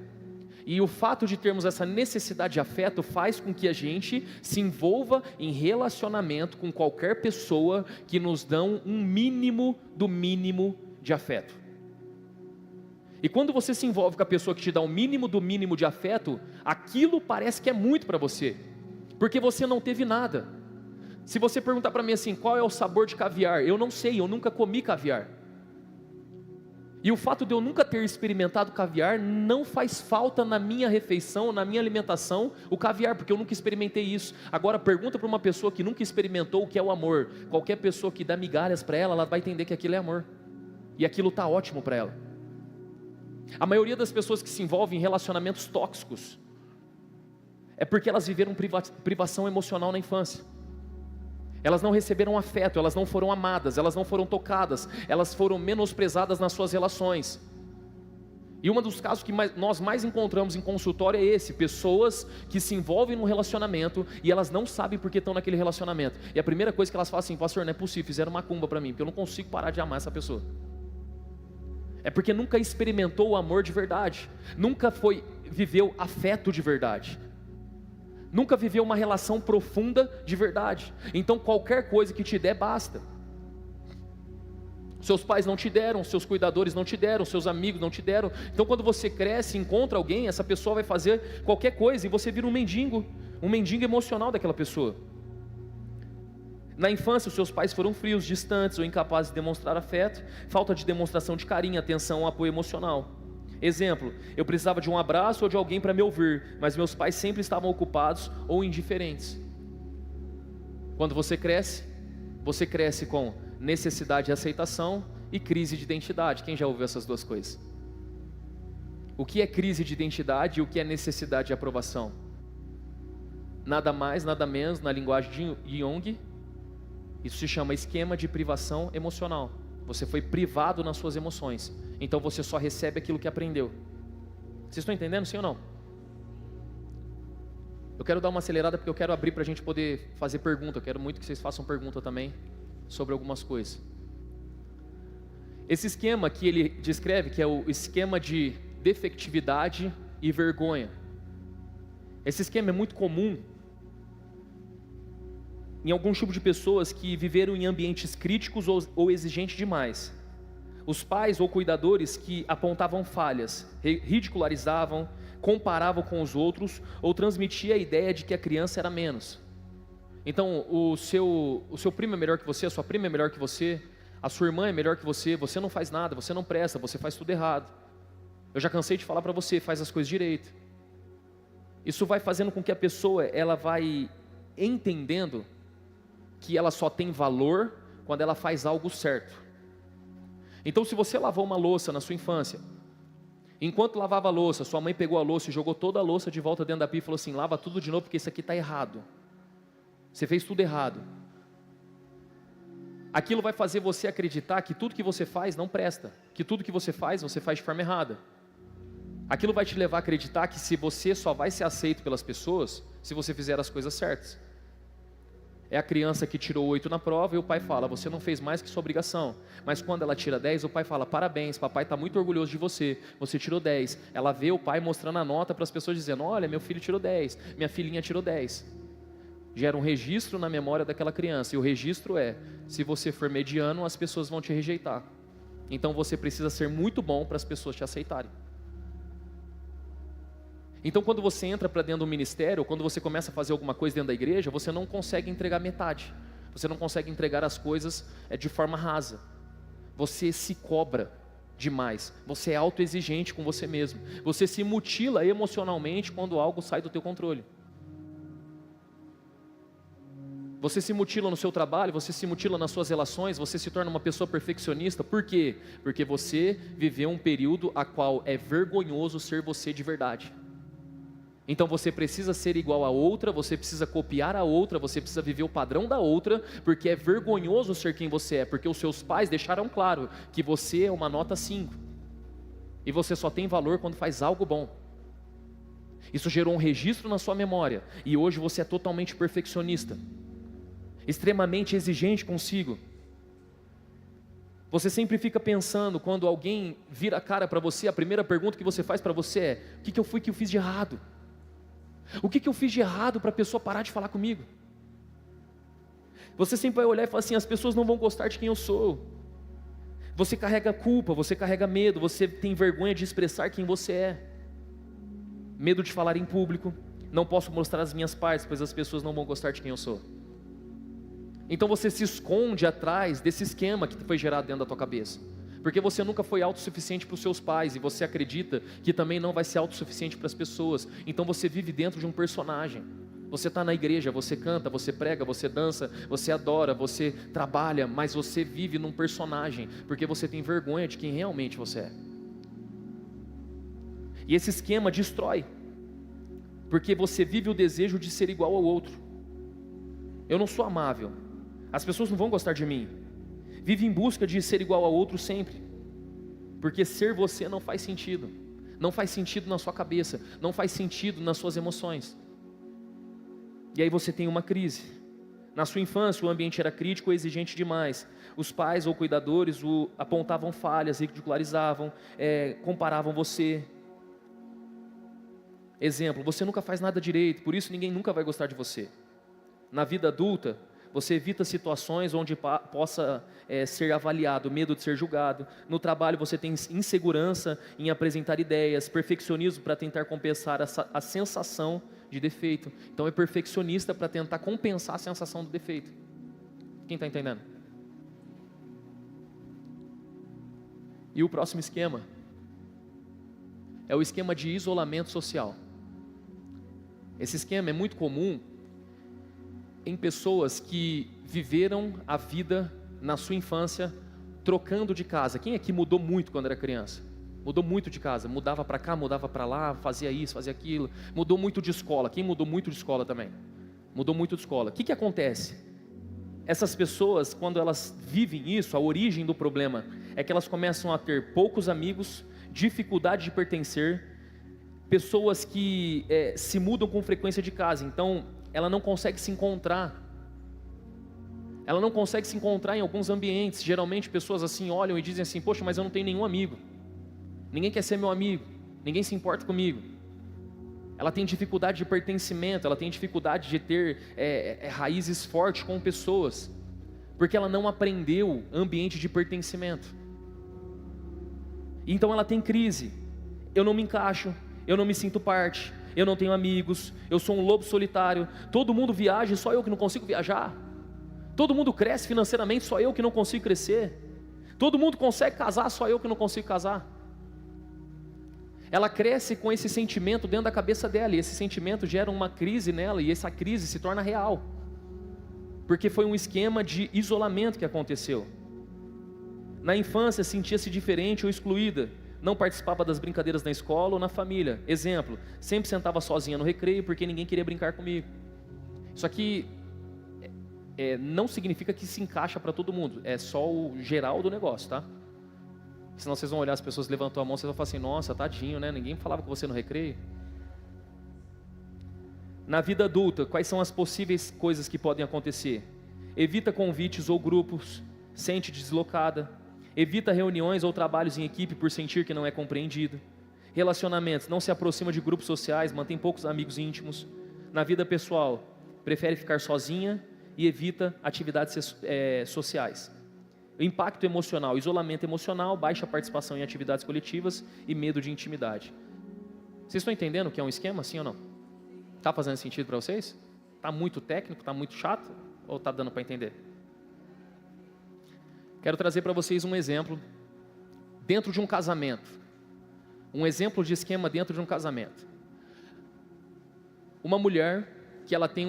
A: E o fato de termos essa necessidade de afeto faz com que a gente se envolva em relacionamento com qualquer pessoa que nos dão um mínimo do mínimo de afeto. E quando você se envolve com a pessoa que te dá o mínimo do mínimo de afeto, aquilo parece que é muito para você, porque você não teve nada. Se você perguntar para mim assim, qual é o sabor de caviar? Eu não sei, eu nunca comi caviar. E o fato de eu nunca ter experimentado caviar não faz falta na minha refeição, na minha alimentação, o caviar, porque eu nunca experimentei isso. Agora pergunta para uma pessoa que nunca experimentou o que é o amor. Qualquer pessoa que dá migalhas para ela vai entender que aquilo é amor. E aquilo está ótimo para ela. A maioria das pessoas que se envolvem em relacionamentos tóxicos é porque elas viveram privação emocional na infância. Elas não receberam afeto, elas não foram amadas, elas não foram tocadas, elas foram menosprezadas nas suas relações. E um dos casos que nós mais encontramos em consultório é esse: pessoas que se envolvem num relacionamento e elas não sabem por que estão naquele relacionamento. E a primeira coisa que elas falam assim: pastor, não é possível, fizeram macumba para mim, porque eu não consigo parar de amar essa pessoa. É porque nunca experimentou o amor de verdade, nunca viveu afeto de verdade. Nunca viveu uma relação profunda de verdade. Então qualquer coisa que te der basta. Seus pais não te deram, seus cuidadores não te deram, seus amigos não te deram. Então quando você cresce e encontra alguém, essa pessoa vai fazer qualquer coisa e você vira um mendigo emocional daquela pessoa. Na infância os seus pais foram frios, distantes ou incapazes de demonstrar afeto, falta de demonstração de carinho, atenção, apoio emocional. Exemplo, eu precisava de um abraço ou de alguém para me ouvir, mas meus pais sempre estavam ocupados ou indiferentes. Quando você cresce com necessidade de aceitação e crise de identidade. Quem já ouviu essas duas coisas? O que é crise de identidade e o que é necessidade de aprovação? Nada mais, nada menos, na linguagem de Jung, isso se chama esquema de privação emocional. Você foi privado nas suas emoções, então você só recebe aquilo que aprendeu. Vocês estão entendendo, sim ou não? Eu quero dar uma acelerada porque eu quero abrir para a gente poder fazer pergunta. Eu quero muito que vocês façam pergunta também sobre algumas coisas. Esse esquema que ele descreve, que é o esquema de defectividade e vergonha. Esse esquema é muito comum em algum tipo de pessoas que viveram em ambientes críticos ou exigentes demais. Os pais ou cuidadores que apontavam falhas, ridicularizavam, comparavam com os outros ou transmitiam a ideia de que a criança era menos. Então o seu primo é melhor que você, a sua prima é melhor que você, a sua irmã é melhor que você não faz nada, você não presta, você faz tudo errado. Eu já cansei de falar para você, faz as coisas direito. Isso vai fazendo com que a pessoa, ela vai entendendo que ela só tem valor quando ela faz algo certo. Então se você lavou uma louça na sua infância, enquanto lavava a louça, sua mãe pegou a louça e jogou toda a louça de volta dentro da pia e falou assim: lava tudo de novo porque isso aqui está errado, você fez tudo errado. Aquilo vai fazer você acreditar que tudo que você faz não presta, que tudo que você faz de forma errada. Aquilo vai te levar a acreditar que se você só vai ser aceito pelas pessoas se você fizer as coisas certas. É a criança que tirou 8 na prova e o pai fala, você não fez mais que sua obrigação. Mas quando ela tira 10, o pai fala, parabéns, papai está muito orgulhoso de você, você tirou 10. Ela vê o pai mostrando a nota para as pessoas dizendo, olha, meu filho tirou 10, minha filhinha tirou 10. Gera um registro na memória daquela criança, e o registro é, se você for mediano, as pessoas vão te rejeitar. Então você precisa ser muito bom para as pessoas te aceitarem. Então quando você entra para dentro do ministério, quando você começa a fazer alguma coisa dentro da igreja, você não consegue entregar metade. Você não consegue entregar as coisas de forma rasa. Você se cobra demais. Você é autoexigente com você mesmo. Você se mutila emocionalmente quando algo sai do teu controle. Você se mutila no seu trabalho, você se mutila nas suas relações, você se torna uma pessoa perfeccionista. Por quê? Porque você viveu um período a qual é vergonhoso ser você de verdade. Então você precisa ser igual a outra, você precisa copiar a outra, você precisa viver o padrão da outra, porque é vergonhoso ser quem você é, porque os seus pais deixaram claro que você é uma nota 5, e você só tem valor quando faz algo bom. Isso gerou um registro na sua memória, e hoje você é totalmente perfeccionista, extremamente exigente consigo. Você sempre fica pensando, quando alguém vira a cara para você, a primeira pergunta que você faz para você é, o que eu fiz de errado? O que eu fiz de errado para a pessoa parar de falar comigo? Você sempre vai olhar e falar assim, as pessoas não vão gostar de quem eu sou. Você carrega culpa, você carrega medo, você tem vergonha de expressar quem você é. Medo de falar em público, não posso mostrar as minhas partes, pois as pessoas não vão gostar de quem eu sou. Então você se esconde atrás desse esquema que foi gerado dentro da tua cabeça. Porque você nunca foi autossuficiente para os seus pais, e você acredita que também não vai ser autossuficiente para as pessoas. Então você vive dentro de um personagem. Você está na igreja, você canta, você prega, você dança, você adora, você trabalha, mas você vive num personagem, porque você tem vergonha de quem realmente você é. E esse esquema destrói, porque você vive o desejo de ser igual ao outro. Eu não sou amável, as pessoas não vão gostar de mim. Vive em busca de ser igual ao outro sempre, porque ser você não faz sentido. Não faz sentido na sua cabeça, não faz sentido nas suas emoções. E aí você tem uma crise. Na sua infância o ambiente era crítico ou exigente demais. Os pais ou cuidadores apontavam falhas, ridicularizavam, comparavam você. Exemplo, você nunca faz nada direito, por isso ninguém nunca vai gostar de você. Na vida adulta, você evita situações onde possa ser avaliado, medo de ser julgado. No trabalho você tem insegurança em apresentar ideias, perfeccionismo para tentar compensar a sensação de defeito. Então é perfeccionista para tentar compensar a sensação do defeito. Quem está entendendo? E o próximo esquema é o esquema de isolamento social. Esse esquema é muito comum em pessoas que viveram a vida na sua infância trocando de casa. Quem aqui mudou muito quando era criança? Mudou muito de casa, mudava para cá, mudava para lá, fazia isso, fazia aquilo. Mudou muito de escola. Quem mudou muito de escola também? Mudou muito de escola. O que acontece? Essas pessoas, quando elas vivem isso, a origem do problema é que elas começam a ter poucos amigos, dificuldade de pertencer, pessoas que se mudam com frequência de casa. Então ela não consegue se encontrar. Ela não consegue se encontrar em alguns ambientes. Geralmente pessoas assim olham e dizem assim, poxa, mas eu não tenho nenhum amigo. Ninguém quer ser meu amigo. Ninguém se importa comigo. Ela tem dificuldade de pertencimento. Ela tem dificuldade de ter raízes fortes com pessoas. Porque ela não aprendeu ambiente de pertencimento. Então ela tem crise. Eu não me encaixo. Eu não me sinto parte. Eu não tenho amigos, eu sou um lobo solitário. Todo mundo viaja, só eu que não consigo viajar. Todo mundo cresce financeiramente, só eu que não consigo crescer. Todo mundo consegue casar, só eu que não consigo casar. Ela cresce com esse sentimento dentro da cabeça dela, e esse sentimento gera uma crise nela, e essa crise se torna real, porque foi um esquema de isolamento que aconteceu. Na infância sentia-se diferente ou excluída, não participava das brincadeiras na escola ou na família. Exemplo, sempre sentava sozinha no recreio porque ninguém queria brincar comigo. Isso aqui não significa que se encaixa para todo mundo, é só o geral do negócio, tá? Senão vocês vão olhar, as pessoas levantam a mão, vocês vão falar assim, nossa, tadinho, né? Ninguém falava com você no recreio. Na vida adulta, quais são as possíveis coisas que podem acontecer? Evita convites ou grupos, sente deslocada. Evita reuniões ou trabalhos em equipe por sentir que não é compreendido. Relacionamentos, não se aproxima de grupos sociais, mantém poucos amigos íntimos. Na vida pessoal, prefere ficar sozinha e evita atividades sociais. Impacto emocional, isolamento emocional, baixa participação em atividades coletivas e medo de intimidade. Vocês estão entendendo o que é um esquema, sim ou não? Está fazendo sentido para vocês? Está muito técnico, está muito chato? Ou está dando para entender? Quero trazer para vocês um exemplo dentro de um casamento. Um exemplo de esquema dentro de um casamento. Uma mulher que ela tem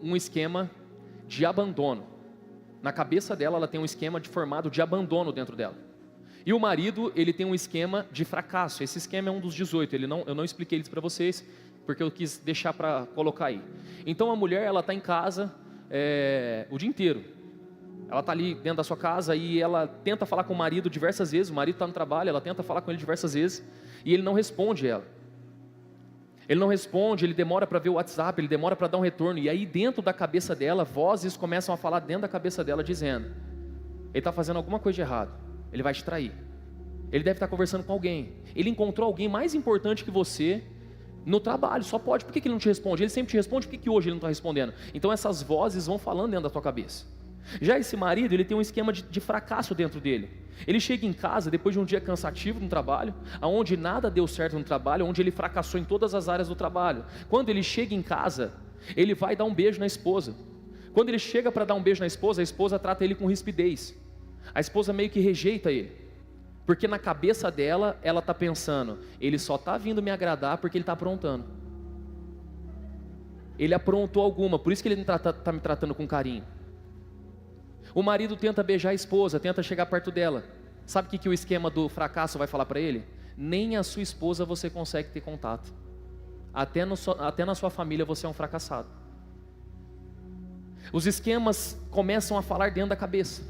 A: um esquema de abandono. Na cabeça dela, ela tem um esquema formado de abandono dentro dela. E o marido, ele tem um esquema de fracasso. Esse esquema é um dos 18. Eu não expliquei eles para vocês, porque eu quis deixar para colocar aí. Então a mulher, ela está em casa o dia inteiro. Ela está ali dentro da sua casa e ela tenta falar com o marido diversas vezes. O marido está no trabalho, ela tenta falar com ele diversas vezes. E ele não responde ela. Ele não responde, ele demora para ver o WhatsApp, ele demora para dar um retorno. E aí dentro da cabeça dela, vozes começam a falar dentro da cabeça dela, dizendo: ele está fazendo alguma coisa de errado, ele vai te trair, ele deve estar conversando com alguém, ele encontrou alguém mais importante que você no trabalho, só pode. Por que ele não te responde? Ele sempre te responde, por que hoje ele não está respondendo? Então essas vozes vão falando dentro da tua cabeça. Já esse marido, ele tem um esquema de fracasso dentro dele. Ele chega em casa depois de um dia cansativo no trabalho, onde nada deu certo no trabalho, onde ele fracassou em todas as áreas do trabalho. Quando ele chega em casa, ele vai dar um beijo na esposa. Quando ele chega para dar um beijo na esposa, a esposa trata ele com rispidez. A esposa meio que rejeita ele, porque na cabeça dela, ela está pensando: ele só está vindo me agradar porque ele está aprontando. Ele aprontou alguma, por isso que ele está me tratando com carinho. O marido tenta beijar a esposa, tenta chegar perto dela. Sabe o que o esquema do fracasso vai falar para ele? Nem a sua esposa você consegue ter contato. Até na sua família você é um fracassado. Os esquemas começam a falar dentro da cabeça.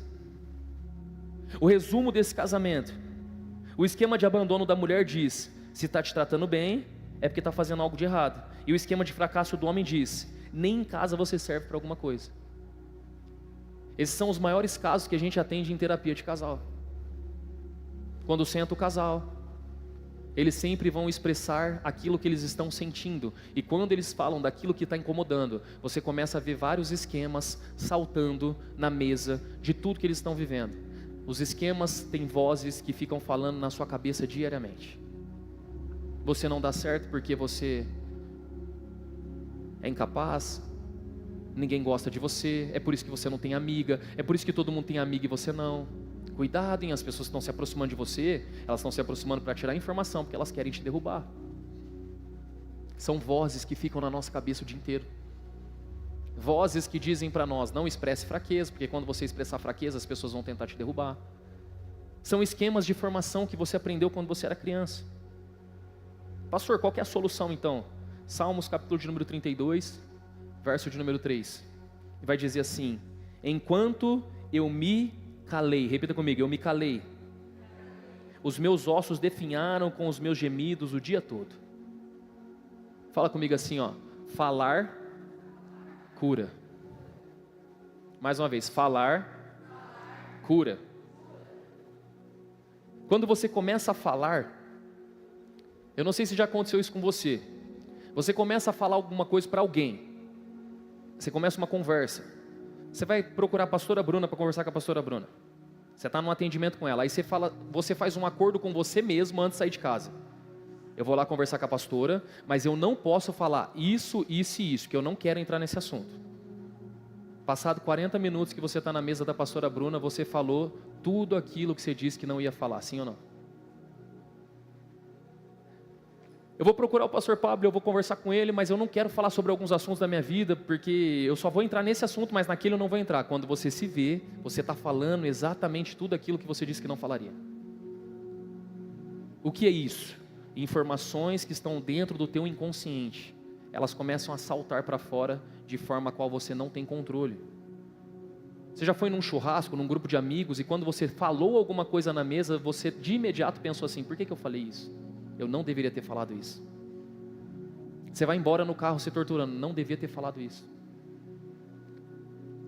A: O resumo desse casamento: o esquema de abandono da mulher diz: se está te tratando bem, é porque está fazendo algo de errado. E o esquema de fracasso do homem diz: nem em casa você serve para alguma coisa. Esses são os maiores casos que a gente atende em terapia de casal. Quando senta o casal, eles sempre vão expressar aquilo que eles estão sentindo. E quando eles falam daquilo que está incomodando, você começa a ver vários esquemas saltando na mesa de tudo que eles estão vivendo. Os esquemas têm vozes que ficam falando na sua cabeça diariamente. Você não dá certo porque você é incapaz, ninguém gosta de você, é por isso que você não tem amiga, é por isso que todo mundo tem amiga e você não. Cuidado, hein? As pessoas estão se aproximando de você, elas estão se aproximando para tirar informação, porque elas querem te derrubar. São vozes que ficam na nossa cabeça o dia inteiro. Vozes que dizem para nós: não expresse fraqueza, porque quando você expressar fraqueza, as pessoas vão tentar te derrubar. São esquemas de formação que você aprendeu quando você era criança. Pastor, qual que é a solução então? Salmos capítulo de número 32, verso de número 3. Vai dizer assim: enquanto eu me calei, repita comigo, eu me calei, os meus ossos definharam com os meus gemidos o dia todo. Fala comigo assim, ó: falar cura. Mais uma vez, falar cura. Quando você começa a falar, eu não sei se já aconteceu isso com você. Você começa a falar alguma coisa para alguém. Você começa uma conversa. Você vai procurar a pastora Bruna para conversar com a pastora Bruna. Você está num atendimento com ela. Aí você faz um acordo com você mesmo antes de sair de casa. Eu vou lá conversar com a pastora, mas eu não posso falar isso, isso e isso, que eu não quero entrar nesse assunto. Passado 40 minutos que você está na mesa da pastora Bruna, você falou tudo aquilo que você disse que não ia falar, sim ou não? Eu vou procurar o pastor Pablo, eu vou conversar com ele, mas eu não quero falar sobre alguns assuntos da minha vida, porque eu só vou entrar nesse assunto, mas naquele eu não vou entrar. Quando você se vê, você está falando exatamente tudo aquilo que você disse que não falaria. O que é isso? Informações que estão dentro do teu inconsciente. Elas começam a saltar para fora de forma a qual você não tem controle. Você já foi num churrasco, num grupo de amigos, e quando você falou alguma coisa na mesa, você de imediato pensou assim: por que eu falei isso? Eu não deveria ter falado isso. Você vai embora no carro se torturando, não devia ter falado isso.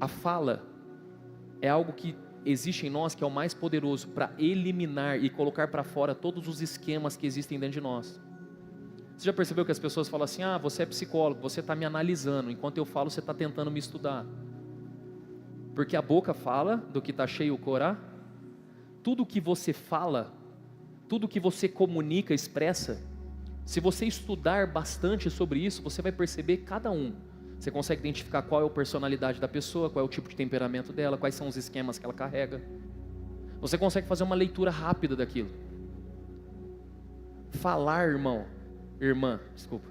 A: A fala é algo que existe em nós, que é o mais poderoso para eliminar e colocar para fora todos os esquemas que existem dentro de nós. Você já percebeu que as pessoas falam assim: ah, você é psicólogo, você está me analisando, enquanto eu falo você está tentando me estudar. Porque a boca fala do que está cheio o coração. Tudo que você fala, tudo que você comunica, expressa, se você estudar bastante sobre isso, você vai perceber cada um. Você consegue identificar qual é a personalidade da pessoa, qual é o tipo de temperamento dela, quais são os esquemas que ela carrega. Você consegue fazer uma leitura rápida daquilo. Falar, desculpa.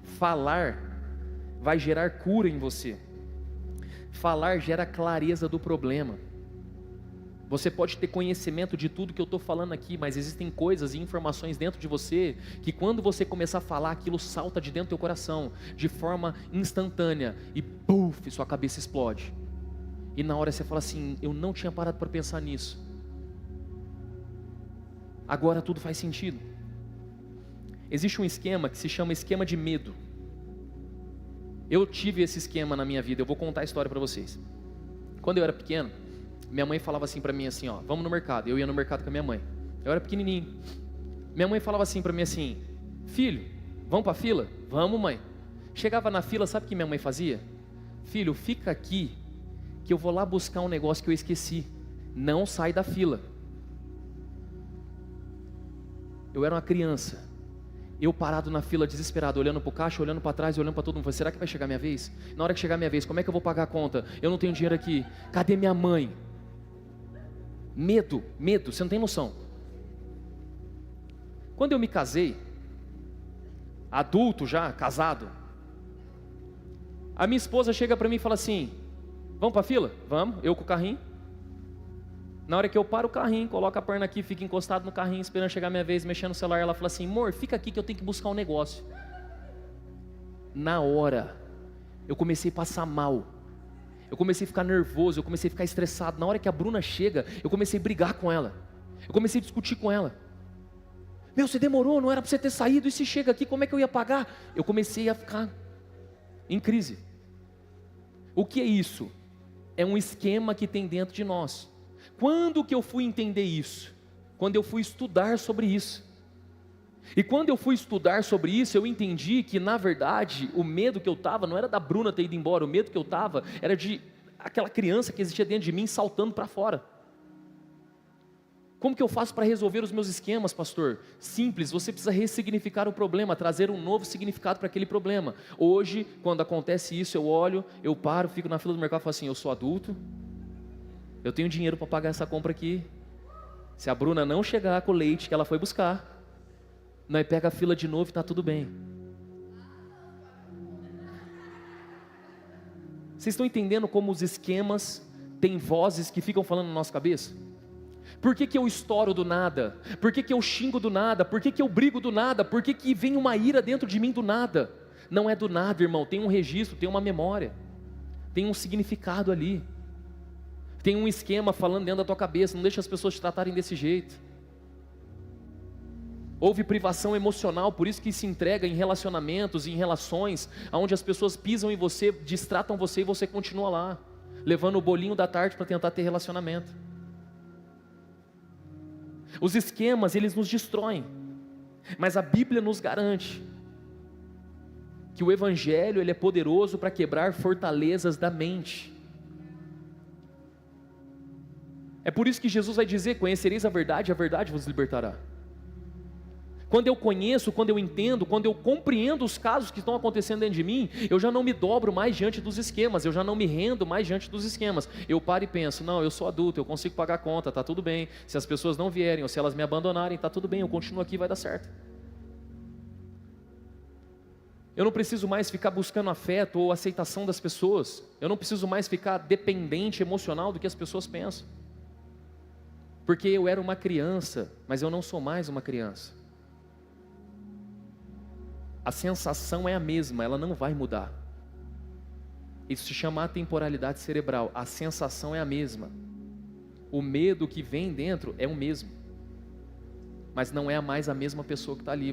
A: Falar vai gerar cura em você. Falar gera clareza do problema. Você pode ter conhecimento de tudo que eu estou falando aqui, mas existem coisas e informações dentro de você, que quando você começar a falar, aquilo salta de dentro do teu coração, de forma instantânea, e puf, sua cabeça explode. E na hora você fala assim: eu não tinha parado para pensar nisso. Agora tudo faz sentido. Existe um esquema que se chama esquema de medo. Eu tive esse esquema na minha vida, eu vou contar a história para vocês. Quando eu era pequeno, minha mãe falava assim para mim assim, ó, vamos no mercado. Eu ia no mercado com a minha mãe. Eu era pequenininho. Minha mãe falava assim para mim assim: filho, vamos para a fila? Vamos, mãe. Chegava na fila, sabe o que minha mãe fazia? Filho, fica aqui, que eu vou lá buscar um negócio que eu esqueci. Não sai da fila. Eu era uma criança. Eu parado na fila, desesperado, olhando para o caixa, olhando para trás, olhando para todo mundo. Falei: será que vai chegar a minha vez? Na hora que chegar a minha vez, como é que eu vou pagar a conta? Eu não tenho dinheiro aqui. Cadê minha mãe? Medo, você não tem noção. Quando eu me casei, adulto já, casado, a minha esposa chega para mim e fala assim: vamos para a fila? Vamos, eu com o carrinho. Na hora que eu paro o carrinho, coloco a perna aqui, fico encostado no carrinho, esperando chegar a minha vez, mexendo no celular, ela fala assim: amor, fica aqui que eu tenho que buscar um negócio. Na hora, eu comecei a passar mal. Eu comecei a ficar nervoso, eu comecei a ficar estressado. Na hora que a Bruna chega, eu comecei a brigar com ela. Eu comecei a discutir com ela. Meu, você demorou, não era para você ter saído, e se chega aqui, como é que eu ia pagar? Eu comecei a ficar em crise. O que é isso? É um esquema que tem dentro de nós. Quando que eu fui entender isso? Quando eu fui estudar sobre isso. E quando eu fui estudar sobre isso, eu entendi que, na verdade, o medo que eu estava não era da Bruna ter ido embora. O medo que eu estava era de aquela criança que existia dentro de mim saltando para fora. Como que eu faço para resolver os meus esquemas, pastor? Simples, você precisa ressignificar o problema, trazer um novo significado para aquele problema. Hoje, quando acontece isso, eu olho, eu paro, fico na fila do mercado e falo assim: eu sou adulto, eu tenho dinheiro para pagar essa compra aqui. Se a Bruna não chegar com o leite que ela foi buscar, nós pega a fila de novo e está tudo bem. Vocês estão entendendo como os esquemas têm vozes que ficam falando na nossa cabeça? Por que eu estouro do nada? Por que eu xingo do nada? Por que eu brigo do nada? Por que vem uma ira dentro de mim do nada? Não é do nada, irmão, tem um registro, tem uma memória, tem um significado ali. Tem um esquema falando dentro da tua cabeça, não deixa as pessoas te tratarem desse jeito. Houve privação emocional, por isso que se entrega em relacionamentos, em relações, onde as pessoas pisam em você, distratam você e você continua lá, levando o bolinho da tarde para tentar ter relacionamento. Os esquemas, eles nos destroem, mas a Bíblia nos garante que o Evangelho, ele é poderoso para quebrar fortalezas da mente. É por isso que Jesus vai dizer: conhecereis a verdade vos libertará. Quando eu conheço, quando eu entendo, quando eu compreendo os casos que estão acontecendo dentro de mim, eu já não me dobro mais diante dos esquemas, eu já não me rendo mais diante dos esquemas. Eu paro e penso: não, eu sou adulto, eu consigo pagar a conta, está tudo bem. Se as pessoas não vierem ou se elas me abandonarem, está tudo bem, eu continuo aqui, vai dar certo. Eu não preciso mais ficar buscando afeto ou aceitação das pessoas. Eu não preciso mais ficar dependente emocional do que as pessoas pensam. Porque eu era uma criança, mas eu não sou mais uma criança. A sensação é a mesma, ela não vai mudar. Isso se chama atemporalidade cerebral. A sensação é a mesma. O medo que vem dentro é o mesmo, mas não é mais a mesma pessoa que está ali.